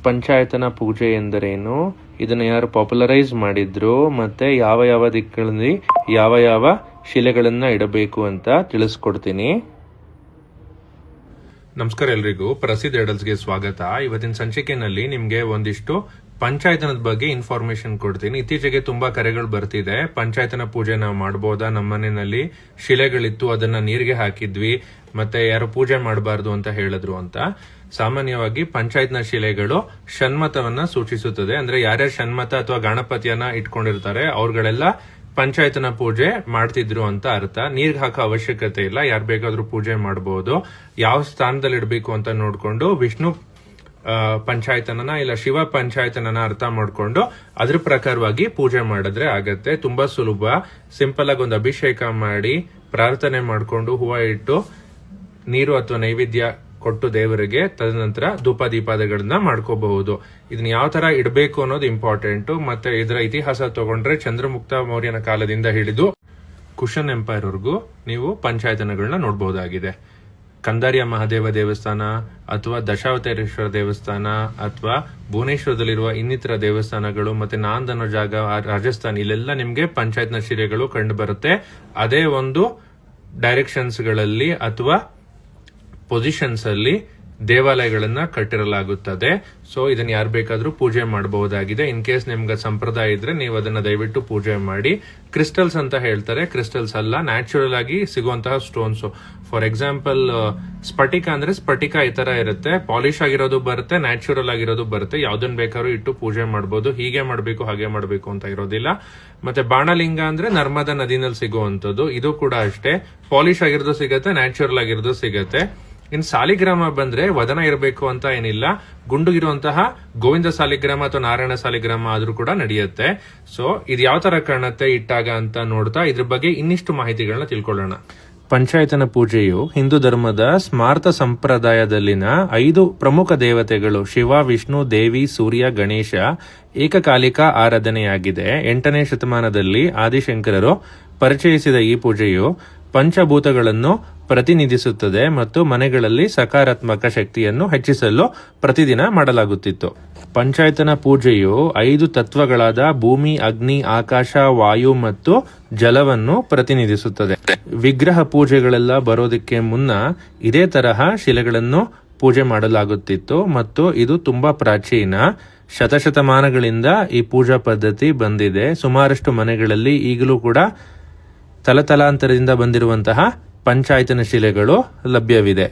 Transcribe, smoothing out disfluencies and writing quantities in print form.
ಪಂಚಾಯತನ ಪೂಜೆ ಎಂದರೇನು, ಇದನ್ನು ಯಾರು ಪಾಪ್ಯುಲರೈಸ್ ಮಾಡಿದ್ರು, ಮತ್ತೆ ಯಾವ ಯಾವ ದಿಕ್ಕಲ್ಲಿ ಯಾವ ಯಾವ ಶಿಲೆಗಳನ್ನ ಇಡಬೇಕು ಅಂತ ತಿಳಿಸ್ಕೊಡ್ತೀನಿ. ನಮಸ್ಕಾರ ಎಲ್ರಿಗೂ, ಪ್ರಸಿದ್ಧ ಎಡಲ್ಸ್ಗೆ ಸ್ವಾಗತ. ಇವತ್ತಿನ ಸಂಚಿಕೆಯಲ್ಲಿ ನಿಮ್ಗೆ ಒಂದಿಷ್ಟು ಪಂಚಾಯತನದ ಬಗ್ಗೆ ಇನ್ಫಾರ್ಮೇಶನ್ ಕೊಡ್ತೀನಿ. ಇತ್ತೀಚೆಗೆ ತುಂಬಾ ಕರೆಗಳು ಬರ್ತಿದೆ, ಪಂಚಾಯತನ ಪೂಜೆ ನಾವು ಮಾಡಬಹುದಾ, ನಮ್ಮ ಮನೆಯಲ್ಲಿ ಶಿಲೆಗಳಿತ್ತು ಅದನ್ನ ನೀರಿಗೆ ಹಾಕಿದ್ವಿ, ಮತ್ತೆ ಯಾರು ಪೂಜೆ ಮಾಡಬಾರ್ದು ಅಂತ ಹೇಳಿದ್ರು ಅಂತ. ಸಾಮಾನ್ಯವಾಗಿ ಪಂಚಾಯತ್ನ ಶಿಲೆಗಳು ಷಣ್ಮತವನ್ನ ಸೂಚಿಸುತ್ತದೆ. ಅಂದ್ರೆ ಯಾರ್ಯಾರು ಷಣ್ಮತ ಅಥವಾ ಗಣಪತಿಯನ್ನ ಇಟ್ಕೊಂಡಿರ್ತಾರೆ ಅವ್ರಗಳೆಲ್ಲ ಪಂಚಾಯತನ ಪೂಜೆ ಮಾಡ್ತಿದ್ರು ಅಂತ ಅರ್ಥ. ನೀರ್ಗೆ ಹಾಕೋ ಅವಶ್ಯಕತೆ ಇಲ್ಲ, ಯಾರು ಬೇಕಾದ್ರೂ ಪೂಜೆ ಮಾಡಬಹುದು. ಯಾವ ಸ್ಥಾನದಲ್ಲಿ ಇಡಬೇಕು ಅಂತ ನೋಡ್ಕೊಂಡು ವಿಷ್ಣು ಪಂಚಾಯತನ ಇಲ್ಲ ಶಿವ ಪಂಚಾಯತನ ಅರ್ಥ ಮಾಡ್ಕೊಂಡು ಅದ್ರ ಪ್ರಕಾರವಾಗಿ ಪೂಜೆ ಮಾಡಿದ್ರೆ ಆಗತ್ತೆ. ತುಂಬಾ ಸುಲಭ, ಸಿಂಪಲ್ ಆಗಿ ಒಂದು ಅಭಿಷೇಕ ಮಾಡಿ ಪ್ರಾರ್ಥನೆ ಮಾಡ್ಕೊಂಡು ಹೂವ ಇಟ್ಟು ನೀರು ಅಥವಾ ನೈವೇದ್ಯ ಕೊಟ್ಟು ದೇವರಿಗೆ, ತದನಂತರ ಧೂಪ ದೀಪಾದಿಗಳನ್ನ ಮಾಡ್ಕೋಬಹುದು. ಇದನ್ನ ಯಾವ ತರ ಇಡಬೇಕು ಅನ್ನೋದು ಇಂಪಾರ್ಟೆಂಟ್. ಮತ್ತೆ ಇದರ ಇತಿಹಾಸ ತಗೊಂಡ್ರೆ ಚಂದ್ರಗುಪ್ತ ಮೌರ್ಯನ ಕಾಲದಿಂದ ಹಿಡಿದು ಕುಶನ್ ಎಂಪೈರ್ ವರೆಗೂ ನೀವು ಪಂಚಾಯತನಗಳನ್ನ ನೋಡಬಹುದಾಗಿದೆ. ಕಂದಾರಿಯ ಮಹಾದೇವ ದೇವಸ್ಥಾನ ಅಥವಾ ದಶಾವತಾರೇಶ್ವರ ದೇವಸ್ಥಾನ ಅಥವಾ ಭುವನೇಶ್ವರದಲ್ಲಿರುವ ಇನ್ನಿತರ ದೇವಸ್ಥಾನಗಳು ಮತ್ತೆ ನಾಂದ್ ಅನ್ನೋ ಜಾಗ ರಾಜಸ್ಥಾನ್, ಇಲ್ಲೆಲ್ಲ ನಿಮ್ಗೆ ಪಂಚಾಯತ್ನ ಶಿಲೆಗಳು ಕಂಡು ಬರುತ್ತೆ. ಅದೇ ಒಂದು ಡೈರೆಕ್ಷನ್ಸ್ ಗಳಲ್ಲಿ ಅಥವಾ ಪೊಸಿಷನ್ಸ್ ಅಲ್ಲಿ ದೇವಾಲಯಗಳನ್ನ ಕಟ್ಟಿರಲಾಗುತ್ತದೆ. ಸೊ ಇದನ್ನ ಯಾರು ಬೇಕಾದ್ರೂ ಪೂಜೆ ಮಾಡಬಹುದಾಗಿದೆ. ಇನ್ ಕೇಸ್ ನಿಮ್ಗೆ ಸಂಪ್ರದಾಯ ಇದ್ರೆ ನೀವು ಅದನ್ನ ದಯವಿಟ್ಟು ಪೂಜೆ ಮಾಡಿ. ಕ್ರಿಸ್ಟಲ್ಸ್ ಅಂತ ಹೇಳ್ತಾರೆ, ಕ್ರಿಸ್ಟಲ್ಸ್ ಅಲ್ಲ, ನ್ಯಾಚುರಲ್ ಆಗಿ ಸಿಗುವಂತಹ ಸ್ಟೋನ್ಸ್. ಫಾರ್ ಎಕ್ಸಾಂಪಲ್ ಸ್ಫಟಿಕ ಅಂದ್ರೆ ಸ್ಫಟಿಕ ಈ ತರ ಇರುತ್ತೆ, ಪಾಲಿಶ್ ಆಗಿರೋದು ಬರುತ್ತೆ, ನ್ಯಾಚುರಲ್ ಆಗಿರೋದು ಬರುತ್ತೆ. ಯಾವ್ದನ್ ಬೇಕಾದ್ರೂ ಇಟ್ಟು ಪೂಜೆ ಮಾಡಬಹುದು. ಹೀಗೆ ಮಾಡಬೇಕು ಹಾಗೆ ಮಾಡಬೇಕು ಅಂತ ಇರೋದಿಲ್ಲ. ಮತ್ತೆ ಬಾಣಲಿಂಗ ಅಂದ್ರೆ ನರ್ಮದಾ ನದಿನಲ್ಲಿ ಸಿಗುವಂತದ್ದು, ಇದು ಕೂಡ ಅಷ್ಟೇ, ಪಾಲಿಶ್ ಆಗಿರೋದು ಸಿಗತ್ತೆ, ನ್ಯಾಚುರಲ್ ಆಗಿರೋದು ಸಿಗತ್ತೆ. ಇನ್ ಸಾಲಿಗ್ರಾಮ ಬಂದ್ರೆ ವದನ ಇರಬೇಕು ಅಂತ ಏನಿಲ್ಲ, ಗುಂಡುಗಿರುವಂತಹ ಗೋವಿಂದ ಸಾಲಿಗ್ರಾಮ ಅಥವಾ ನಾರಾಯಣ ಸಾಲಿಗ್ರಾಮ ಆದ್ರೂ ಕೂಡ ನಡೆಯುತ್ತೆ. ಸೊ ಇದು ಯಾವ ತರ ಕಾಣುತ್ತೆ ಇಟ್ಟಾಗ ಅಂತ ನೋಡ್ತಾ ಇದ್ರ ಬಗ್ಗೆ ಇನ್ನಿಷ್ಟು ಮಾಹಿತಿಗಳನ್ನ ತಿಳ್ಕೊಳ್ಳೋಣ. ಪಂಚಾಯತನ ಪೂಜೆಯು ಹಿಂದೂ ಧರ್ಮದ ಸ್ಮಾರ್ತ ಸಂಪ್ರದಾಯದಲ್ಲಿನ 5 ಪ್ರಮುಖ ದೇವತೆಗಳು ಶಿವ, ವಿಷ್ಣು, ದೇವಿ, ಸೂರ್ಯ, ಗಣೇಶ ಏಕಕಾಲಿಕ ಆರಾಧನೆಯಾಗಿದೆ. 8ನೇ ಶತಮಾನದಲ್ಲಿ ಆದಿಶಂಕರರು ಪರಿಚಯಿಸಿದ ಈ ಪೂಜೆಯು ಪಂಚಭೂತಗಳನ್ನು ಪ್ರತಿನಿಧಿಸುತ್ತದೆ ಮತ್ತು ಮನೆಗಳಲ್ಲಿ ಸಕಾರಾತ್ಮಕ ಶಕ್ತಿಯನ್ನು ಹೆಚ್ಚಿಸಲು ಪ್ರತಿದಿನ ಮಾಡಲಾಗುತ್ತಿತ್ತು. ಪಂಚಾಯತನ ಪೂಜೆಯು 5 ತತ್ವಗಳಾದ ಭೂಮಿ, ಅಗ್ನಿ, ಆಕಾಶ, ವಾಯು ಮತ್ತು ಜಲವನ್ನು ಪ್ರತಿನಿಧಿಸುತ್ತದೆ. ವಿಗ್ರಹ ಪೂಜೆಗಳೆಲ್ಲ ಬರೋದಕ್ಕೆ ಮುನ್ನ ಇದೇ ತರಹ ಶಿಲೆಗಳನ್ನು ಪೂಜೆ ಮಾಡಲಾಗುತ್ತಿತ್ತು ಮತ್ತು ಇದು ತುಂಬಾ ಪ್ರಾಚೀನ. ಶತಶತಮಾನಗಳಿಂದ ಈ ಪೂಜಾ ಪದ್ಧತಿ ಬಂದಿದೆ. ಸುಮಾರಷ್ಟು ಮನೆಗಳಲ್ಲಿ ಈಗಲೂ ಕೂಡ ತಲತಲಾಂತರದಿಂದ ಬಂದಿರುವಂತಹ ಪಂಚಾಯತನ ಶಿಲೆಗಳು ಲಭ್ಯವಿದೆ.